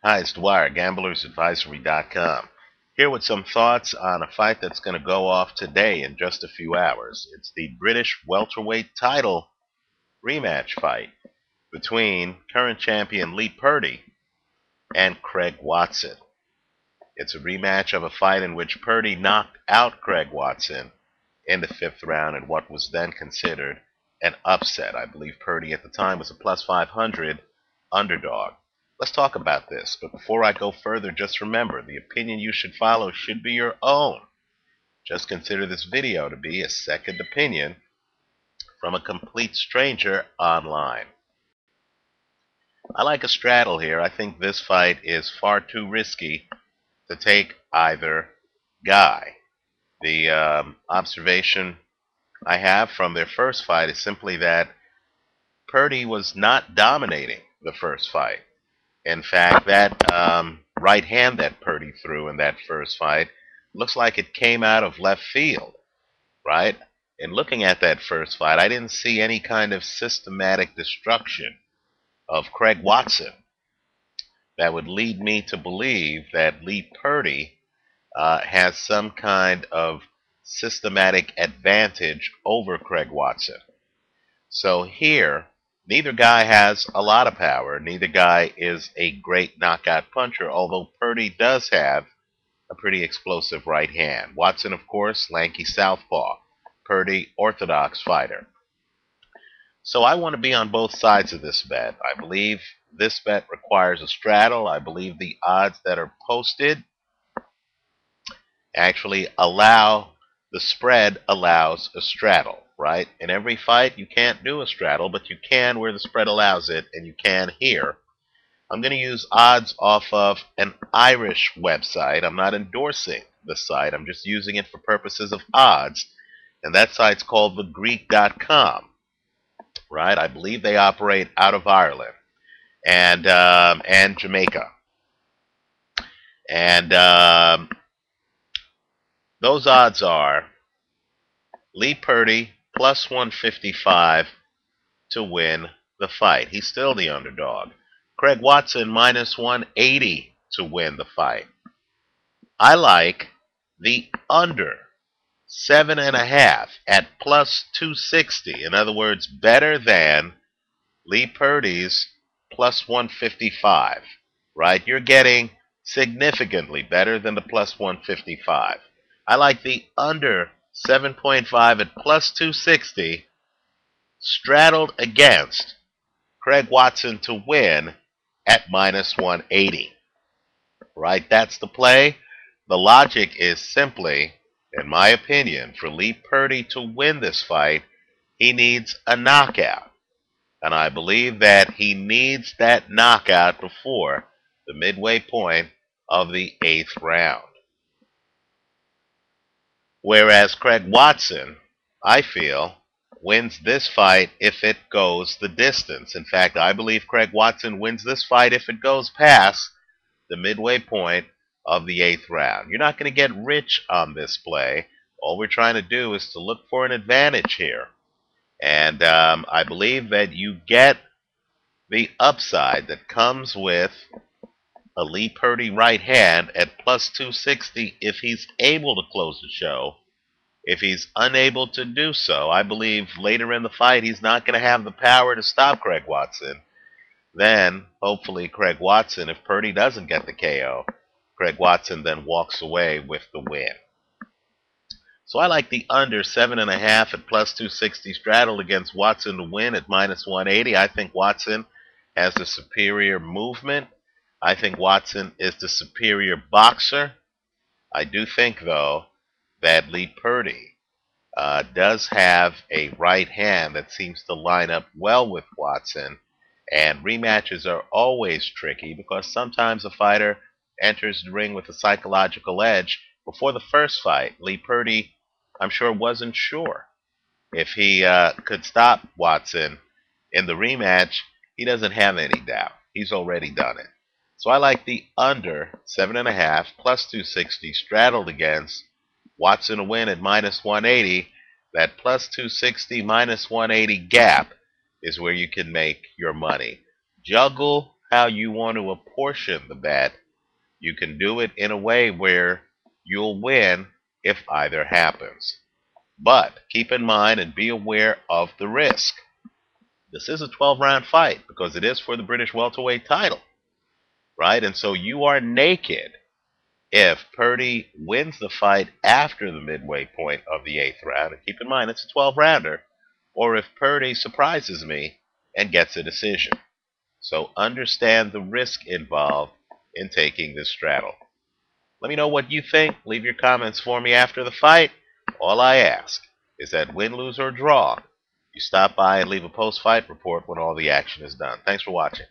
Hi, it's Dwyer, gamblersadvisory.com. Here with some thoughts on a fight that's going to go off today in just a few hours. It's the British welterweight title rematch fight between current champion Lee Purdy and Craig Watson. It's a rematch of a fight in which Purdy knocked out Craig Watson in the fifth round in what was then considered an upset. I believe Purdy at the time was a plus 500 underdog. Let's talk about this, but before I go further, just remember, the opinion you should follow should be your own. Just consider this video to be a second opinion from a complete stranger online. I like a straddle here. I think this fight is far too risky to take either guy. The observation I have from their first fight is simply that Purdy was not dominating the first fight. In fact, that right hand that Purdy threw in that first fight looks like it came out of left field, right? In looking at that first fight, I didn't see any kind of systematic destruction of Craig Watson that would lead me to believe that Lee Purdy has some kind of systematic advantage over Craig Watson. So here, neither guy has a lot of power. Neither guy is a great knockout puncher, although Purdy does have a pretty explosive right hand. Watson, of course, lanky southpaw. Purdy, orthodox fighter. So I want to be on both sides of this bet. I believe this bet requires a straddle. I believe the odds that are posted actually the spread allows a straddle. Right? In every fight, you can't do a straddle, but you can where the spread allows it, and you can here. I'm going to use odds off of an Irish website. I'm not endorsing the site. I'm just using it for purposes of odds, and that site's called thegreek.com. Right? I believe they operate out of Ireland and Jamaica. And those odds are Lee Purdy plus 155 to win the fight. He's still the underdog. Craig Watson minus 180 to win the fight. I like the under 7.5 at plus 260. In other words, better than Lee Purdy's plus 155. Right? You're getting significantly better than the plus 155. I like the under 7.5 at plus 260, straddled against Craig Watson to win at minus 180. Right? That's the play. The logic is simply, in my opinion, for Lee Purdy to win this fight, he needs a knockout. And I believe that he needs that knockout before the midway point of the 8th round. Whereas Craig Watson, I feel, wins this fight if it goes the distance. In fact, I believe Craig Watson wins this fight if it goes past the midway point of the 8th round. You're not going to get rich on this play. All we're trying to do is to look for an advantage here. And I believe that you get the upside that comes with a Lee Purdy right hand at plus 260 if he's able to close the show. If he's unable to do so, I believe later in the fight he's not going to have the power to stop Craig Watson. Then, hopefully, Craig Watson, if Purdy doesn't get the KO, Craig Watson then walks away with the win. So I like the under 7.5 at plus 260 straddled against Watson to win at minus 180. I think Watson has the superior movement. I think Watson is the superior boxer. I do think, though, that Lee Purdy does have a right hand that seems to line up well with Watson. And rematches are always tricky because sometimes a fighter enters the ring with a psychological edge. Before the first fight, Lee Purdy, I'm sure, wasn't sure if he could stop Watson in the rematch. He doesn't have any doubt. He's already done it. So I like the under 7.5 plus 260 straddled against Watson to win at minus 180. That plus 260 minus 180 gap is where you can make your money. Juggle how you want to apportion the bet. You can do it in a way where you'll win if either happens. But keep in mind and be aware of the risk. This is a 12-round fight because it is for the British welterweight title, right? And so you are naked if Purdy wins the fight after the midway point of the 8th round. And keep in mind, it's a 12-rounder. Or if Purdy surprises me and gets a decision. So understand the risk involved in taking this straddle. Let me know what you think. Leave your comments for me after the fight. All I ask is that win, lose, or draw, you stop by and leave a post-fight report when all the action is done. Thanks for watching.